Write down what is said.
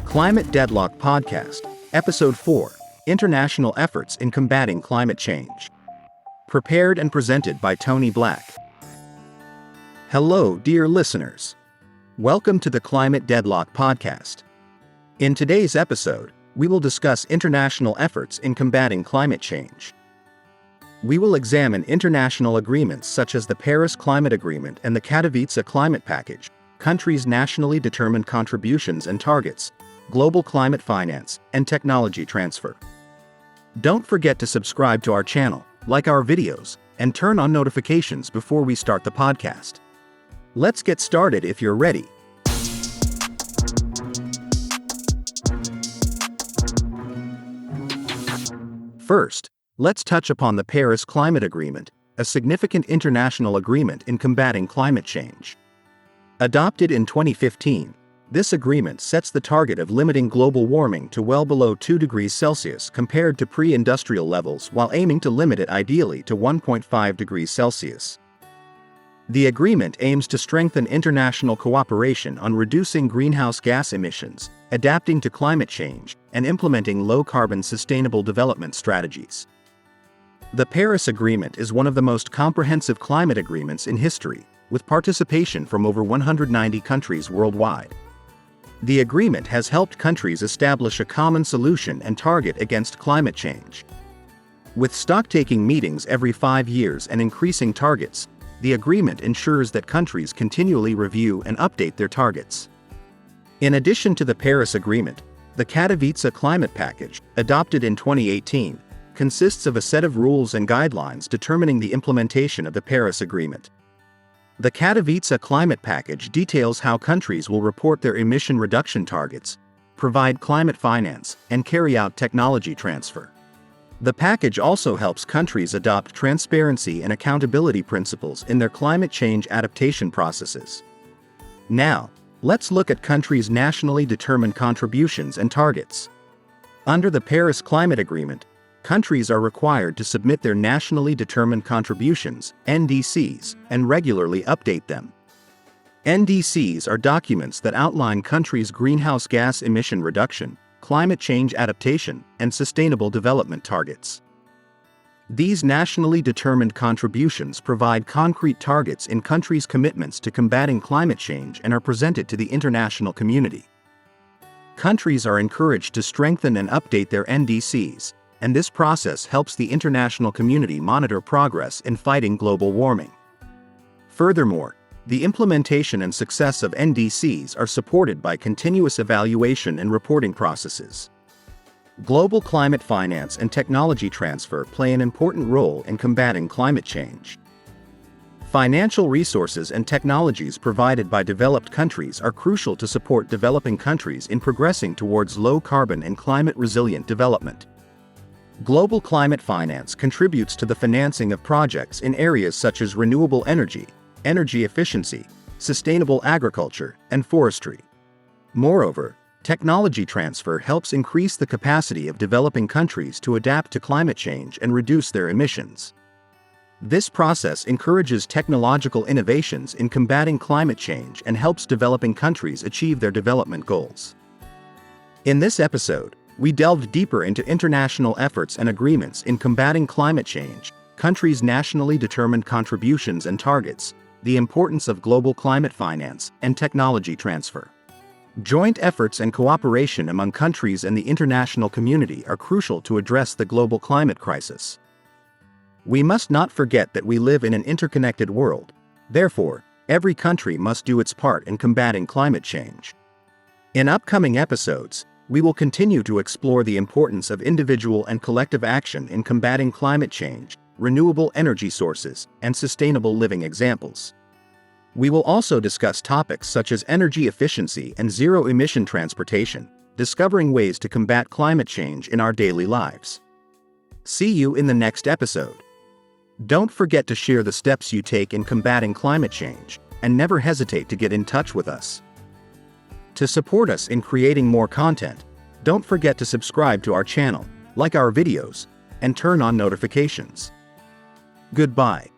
Climate Deadlock Podcast, Episode 4, International Efforts in Combating Climate Change. Prepared and presented by Tony Black. Hello, dear listeners. Welcome to the Climate Deadlock Podcast. In today's episode, we will discuss international efforts in combating climate change. We will examine international agreements such as the Paris Climate Agreement and the Katowice Climate Package, countries' nationally determined contributions and targets, global climate finance, and technology transfer. Don't forget to subscribe to our channel, like our videos, and turn on notifications before we start the podcast. Let's get started if you're ready. First, let's touch upon the Paris Climate Agreement, a significant international agreement in combating climate change. Adopted in 2015, this agreement sets the target of limiting global warming to well below 2 degrees Celsius compared to pre-industrial levels while aiming to limit it ideally to 1.5 degrees Celsius. The agreement aims to strengthen international cooperation on reducing greenhouse gas emissions, adapting to climate change, and implementing low-carbon sustainable development strategies. The Paris Agreement is one of the most comprehensive climate agreements in history, with participation from over 190 countries worldwide. The agreement has helped countries establish a common solution and target against climate change. With stocktaking meetings every 5 years and increasing targets, the agreement ensures that countries continually review and update their targets. In addition to the Paris Agreement, the Katowice Climate Package, adopted in 2018, consists of a set of rules and guidelines determining the implementation of the Paris Agreement. The Katowice Climate Package details how countries will report their emission reduction targets, provide climate finance, and carry out technology transfer. The package also helps countries adopt transparency and accountability principles in their climate change adaptation processes. Now, let's look at countries' nationally determined contributions and targets. Under the Paris Climate Agreement, countries are required to submit their nationally determined contributions, NDCs, and regularly update them. NDCs are documents that outline countries' greenhouse gas emission reduction, climate change adaptation, and sustainable development targets. These nationally determined contributions provide concrete targets in countries' commitments to combating climate change and are presented to the international community. Countries are encouraged to strengthen and update their NDCs, and this process helps the international community monitor progress in fighting global warming. Furthermore, the implementation and success of NDCs are supported by continuous evaluation and reporting processes. Global climate finance and technology transfer play an important role in combating climate change. Financial resources and technologies provided by developed countries are crucial to support developing countries in progressing towards low-carbon and climate-resilient development. Global climate finance contributes to the financing of projects in areas such as renewable energy, energy efficiency, sustainable agriculture, and forestry. Moreover, technology transfer helps increase the capacity of developing countries to adapt to climate change and reduce their emissions. This process encourages technological innovations in combating climate change and helps developing countries achieve their development goals. In this episode, we delved deeper into international efforts and agreements in combating climate change, countries' nationally determined contributions and targets, the importance of global climate finance, and technology transfer. Joint efforts and cooperation among countries and the international community are crucial to address the global climate crisis. We must not forget that we live in an interconnected world. Therefore, every country must do its part in combating climate change. In upcoming episodes, we will continue to explore the importance of individual and collective action in combating climate change, renewable energy sources, and sustainable living examples. We will also discuss topics such as energy efficiency and zero-emission transportation, discovering ways to combat climate change in our daily lives. See you in the next episode. Don't forget to share the steps you take in combating climate change, and never hesitate to get in touch with us. To support us in creating more content, don't forget to subscribe to our channel, like our videos, and turn on notifications. Goodbye.